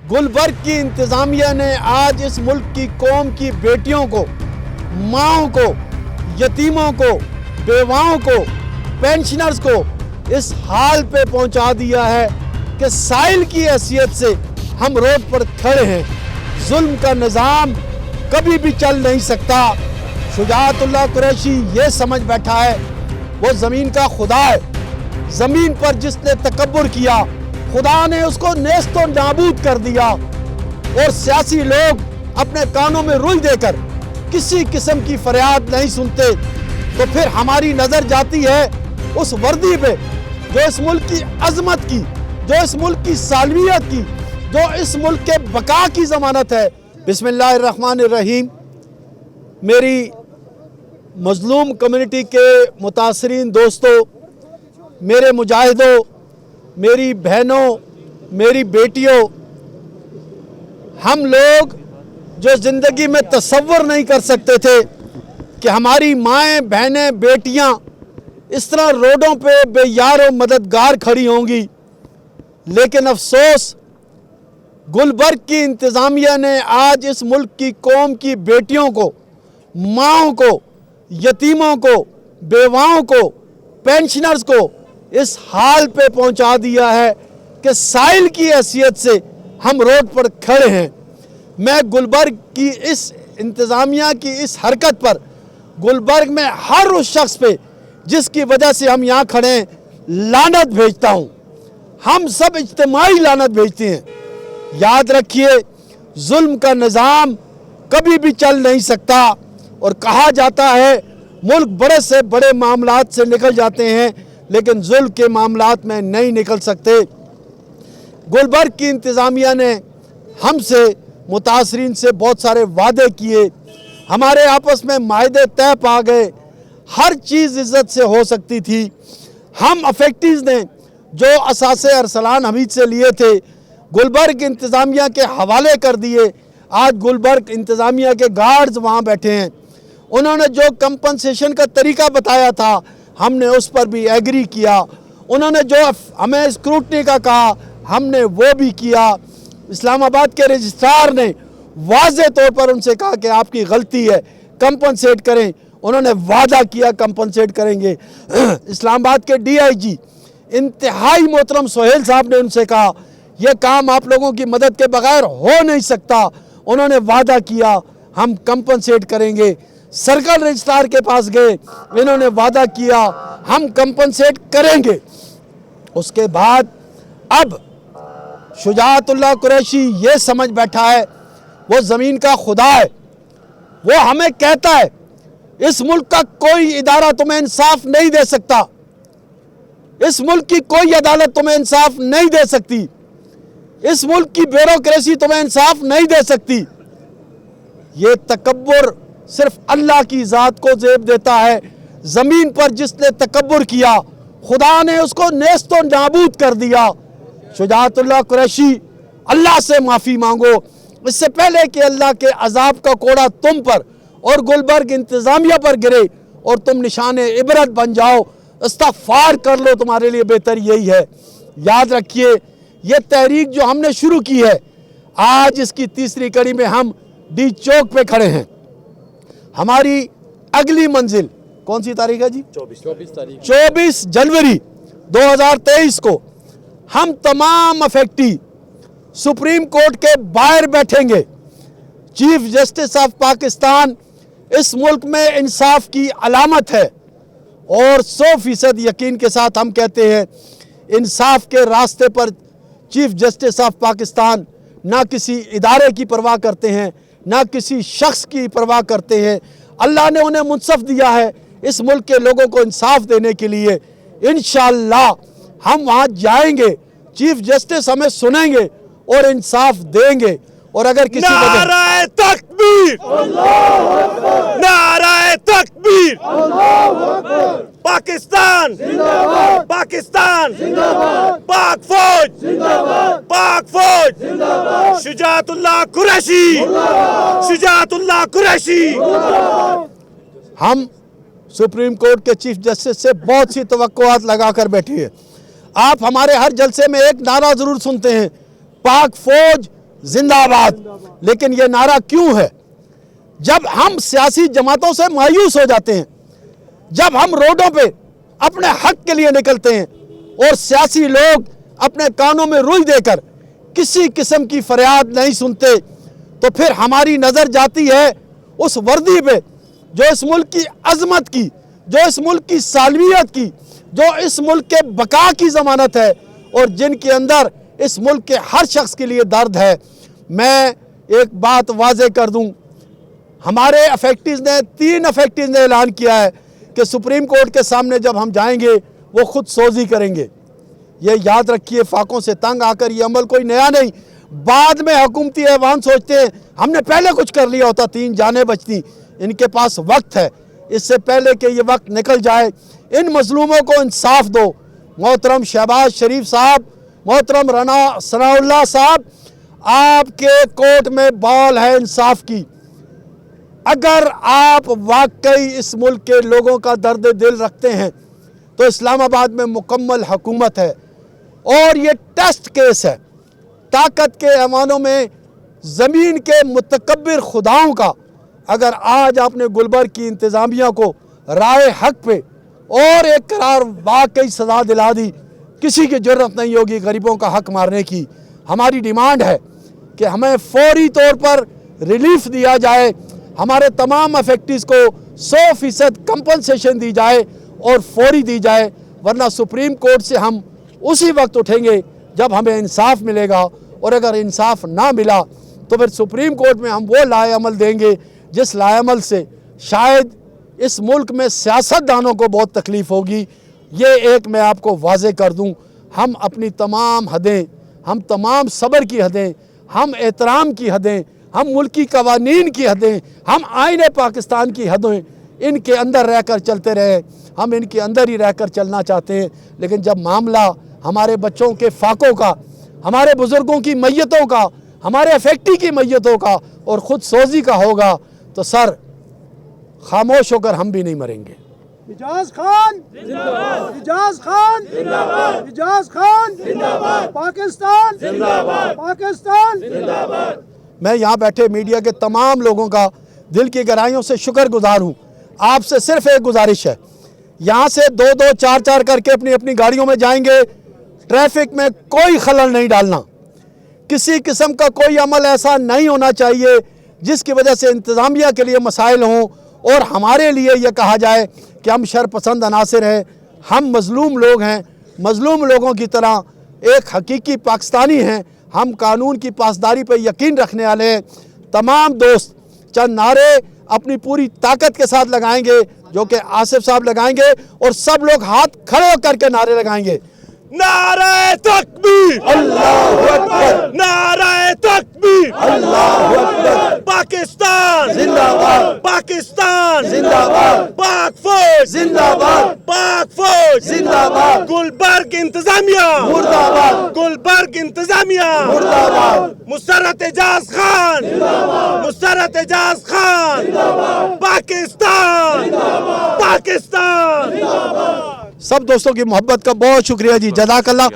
गुलबर्ग की इंतज़ामिया ने आज इस मुल्क की कौम की बेटियों को, माँओं को, यतीमों को, बेवाओं को, पेंशनर्स को इस हाल पे पहुंचा दिया है कि साइल की हैसियत से हम रोड पर खड़े हैं। जुल्म का निज़ाम कभी भी चल नहीं सकता। शुजाअतुल्लाह कुरैशी ये समझ बैठा है वो ज़मीन का खुदा है। ज़मीन पर जिसने तकब्बुर किया खुदा ने उसको नेस्तो नाबूद कर दिया। और सियासी लोग अपने कानों में रुई देकर किसी किस्म की फरियाद नहीं सुनते, तो फिर हमारी नज़र जाती है उस वर्दी पे जो इस मुल्क की अजमत की, जो इस मुल्क की सालवियत की, जो इस मुल्क के बका की ज़मानत है। बिस्मिल्लाहिर्रहमानिर्रहीम। मेरी मज़लूम कम्युनिटी के मुतासरीन दोस्तों, मेरे मुजाहिदों, मेरी बहनों, मेरी बेटियों, हम लोग जो ज़िंदगी में तसव्वुर नहीं कर सकते थे कि हमारी माएँ, बहनें, बेटियां इस तरह रोडों पे बेयार और मददगार खड़ी होंगी, लेकिन अफसोस गुलबर्ग की इंतज़ामिया ने आज इस मुल्क की कौम की बेटियों को, माँओं को, यतीमों को, बेवाओं को, पेंशनर्स को इस हाल पे पहुंचा दिया है कि साइल की हैसियत से हम रोड पर खड़े हैं। मैं गुलबर्ग की इस इंतज़ामिया की इस हरकत पर, गुलबर्ग में हर उस शख्स पे जिसकी वजह से हम यहाँ खड़े हैं, लानत भेजता हूँ। हम सब इज्तिमाई लानत भेजते हैं। याद रखिए, जुल्म का निज़ाम कभी भी चल नहीं सकता। और कहा जाता है मुल्क बड़े से बड़े मामलात से निकल जाते हैं, लेकिन जुल्म के मामलात में नहीं निकल सकते। गुलबर्ग की इंतज़ामिया ने हमसे, मुतासरीन से बहुत सारे वादे किए, हमारे आपस में माहदे तय पा गए, हर चीज़ इज़्ज़त से हो सकती थी। हम अफेक्टीज़ ने जो असासे अरसलान हमीद से लिए थे गुलबर्ग इंतज़ामिया के हवाले कर दिए। आज गुलबर्ग इंतज़ामिया के गार्ड्स वहाँ बैठे हैं। उन्होंने जो कंपनसेशन का तरीका बताया था हमने उस पर भी एग्री किया। उन्होंने जो हमें स्क्रूटनी का कहा हमने वो भी किया। इस्लामाबाद के रजिस्ट्रार ने वाज़े तौर पर उनसे कहा कि आपकी गलती है, कंपनसेट करें। उन्होंने वादा किया कंपनसेट करेंगे। इस्लामाबाद के DIG इंतहाई मोहतरम सोहेल साहब ने उनसे कहा यह काम आप लोगों की मदद के बगैर हो नहीं सकता। उन्होंने वादा किया हम कंपनसेट करेंगे। सर्कल रजिस्ट्रार के पास गए, इन्होंने वादा किया हम कंपनसेट करेंगे। उसके बाद अब शुजाअतुल्लाह कुरैशी ये समझ बैठा है वो ज़मीन का खुदा है। वो हमें कहता है इस मुल्क का कोई इदारा तुम्हें इंसाफ नहीं दे सकता, इस मुल्क की कोई अदालत तुम्हें इंसाफ नहीं दे सकती, इस मुल्क की ब्यूरोक्रेसी तुम्हें इंसाफ नहीं दे सकती। ये तकब्बुर सिर्फ अल्लाह की ज़ात को ज़ेब देता है। ज़मीन पर जिसने तकब्बुर किया खुदा ने उसको नेस्तो नाबूद कर दिया। शुजाअतुल्लाह कुरैशी, अल्लाह से माफ़ी मांगो इससे पहले कि अल्लाह के अजाब का कोड़ा तुम पर और गुलबर्ग इंतज़ामिया पर गिरे और तुम निशाने इबरत बन जाओ। इस्तग़फ़ार कर लो, तुम्हारे लिए बेहतर यही है। याद रखिए, ये तहरीक जो हमने शुरू की है, आज इसकी तीसरी कड़ी में हम डी चौक पे खड़े हैं। हमारी अगली मंजिल कौन सी तारीख है जी? 24 जनवरी 2023 को हम तमाम अफेक्टी सुप्रीम कोर्ट के बाहर बैठेंगे। चीफ जस्टिस ऑफ पाकिस्तान इस मुल्क में इंसाफ की अलामत है और 100% यकीन के साथ हम कहते हैं इंसाफ के रास्ते पर चीफ जस्टिस ऑफ पाकिस्तान ना किसी इदारे की परवाह करते हैं, ना किसी शख्स की परवाह करते हैं। अल्लाह ने उन्हें मुनसफ दिया है इस मुल्क के लोगों को इंसाफ देने के लिए। इंशाअल्लाह हम वहाँ जाएंगे, चीफ जस्टिस हमें सुनेंगे और इंसाफ देंगे। और अगर किसी नाराए तकबीर, नाराए तकबीर, पाकिस्तान जिंदाबाद, पाकिस्तान जिंदाबाद, पाक फौज जिंदाबाद, पाक फौज जिंदाबाद, शुजाअतुल्लाह कुरैशी, शुजाअतुल्लाह कुरैशी। हम सुप्रीम कोर्ट के चीफ जस्टिस से बहुत सी तवक्कुआत लगा कर बैठे हैं। आप हमारे हर जलसे में एक नारा जरूर सुनते हैं, पाक फौज जिंदाबाद। लेकिन ये नारा क्यों है? जब हम सियासी जमातों से मायूस हो जाते हैं, जब हम रोडों पे अपने हक के लिए निकलते हैं और सियासी लोग अपने कानों में रुई देकर किसी किस्म की फरियाद नहीं सुनते, तो फिर हमारी नज़र जाती है उस वर्दी पे जो इस मुल्क की अजमत की, जो इस मुल्क की सालमियत की, जो इस मुल्क के बका की ज़मानत है और जिनके अंदर इस मुल्क के हर शख्स के लिए दर्द है। मैं एक बात वाज़ेह कर दूं, हमारे अफेक्टिव ने 3 अफेक्टिव ने ऐलान किया है कि सुप्रीम कोर्ट के सामने जब हम जाएंगे वो खुद सोजी करेंगे। ये याद रखिए, फाकों से तंग आकर ये अमल कोई नया नहीं। बाद में हुकूमती ऐवान सोचते हैं हमने पहले कुछ कर लिया होता, 3 जानें बचती। इनके पास वक्त है, इससे पहले कि ये वक्त निकल जाए इन मजलूमों को इंसाफ दो। मोहतरम शहबाज शरीफ साहब, मोहतरम राना सनाउल्लाह साहब, आपके कोर्ट में बॉल है इंसाफ की। अगर आप वाकई इस मुल्क के लोगों का दर्द दिल रखते हैं तो इस्लामाबाद में मुकम्मल हुकूमत है और ये टेस्ट केस है। ताकत के ऐवानों में ज़मीन के मुतकब्बिर खुदाओं का अगर आज आपने गुलबर्ग की इंतज़ामिया को राय हक पे और एक करार वाकई सज़ा दिला दी, किसी की ज़रूरत नहीं होगी गरीबों का हक मारने की। हमारी डिमांड है कि हमें फौरी तौर पर रिलीफ दिया जाए, हमारे तमाम अफेक्टिव्स को 100% कंपनसेशन दी जाए और फौरी दी जाए, वरना सुप्रीम कोर्ट से हम उसी वक्त उठेंगे जब हमें इंसाफ मिलेगा। और अगर इंसाफ ना मिला तो फिर सुप्रीम कोर्ट में हम वो लाए अमल देंगे जिस लाए अमल से शायद इस मुल्क में सियासतदानों को बहुत तकलीफ़ होगी। ये एक मैं आपको वाज़ेह कर दूं, हम अपनी तमाम हदें, हम तमाम सब्र की हदें, हम एहतराम की हदें, हम मुल्की कवानीन की हदें, हम आईने पाकिस्तान की हदें, इनके अंदर रहकर चलते रहे। हम इनके अंदर ही रहकर चलना चाहते हैं। लेकिन जब मामला हमारे बच्चों के फाकों का, हमारे बुज़ुर्गों की मैयतों का, हमारे अफेक्टी की मैयतों का और ख़ुद सोजी का होगा तो सर खामोश होकर हम भी नहीं मरेंगे। इजाज खान जिंदाबाद, इजाज खान जिंदाबाद, इजाज खान जिंदाबाद, पाकिस्तान जिंदाबाद, पाकिस्तान जिंदाबाद। मैं यहाँ बैठे मीडिया के तमाम लोगों का दिल की गहराइयों से शुक्रगुजार हूँ। आपसे सिर्फ एक गुजारिश है, यहाँ से 2-2, 4-4 करके अपनी अपनी गाड़ियों में जाएंगे। ट्रैफिक में कोई खलल नहीं डालना, किसी किस्म का कोई अमल ऐसा नहीं होना चाहिए जिसकी वजह से इंतज़ामिया के लिए मसाइल हों और हमारे लिए ये कहा जाए कि हम शरपसंद अनासिर हैं। हम मज़लूम लोग हैं, मज़लूम लोगों की तरह एक हकीकी पाकिस्तानी हैं। हम कानून की पासदारी पर यकीन रखने वाले हैं। तमाम दोस्त चंद नारे अपनी पूरी ताकत के साथ लगाएंगे जो कि आसिफ साहब लगाएंगे और सब लोग हाथ खड़े करके नारे लगाएंगे। नारे तकबीर, अल्लाहु अकबर, नारे तकबीर, अल्लाहु अकबर, पाकिस्तान जिंदाबाद, पाकिस्तान जिंदाबाद, पाक फौज जिंदाबाद, पाक फौज जिंदाबाद, गुलबर्ग इंतजामिया मुर्दाबाद, गुलबर्ग इंतजामिया मुर्दाबाद, मुसर्रत एजाज खान जिंदाबाद, मुसर्रत एजाज खान जिंदाबाद, पाकिस्तान जिंदाबाद, पाकिस्तान जिंदाबाद। सब दोस्तों की मोहब्बत का बहुत शुक्रिया जी, जज़ाकल्लाह।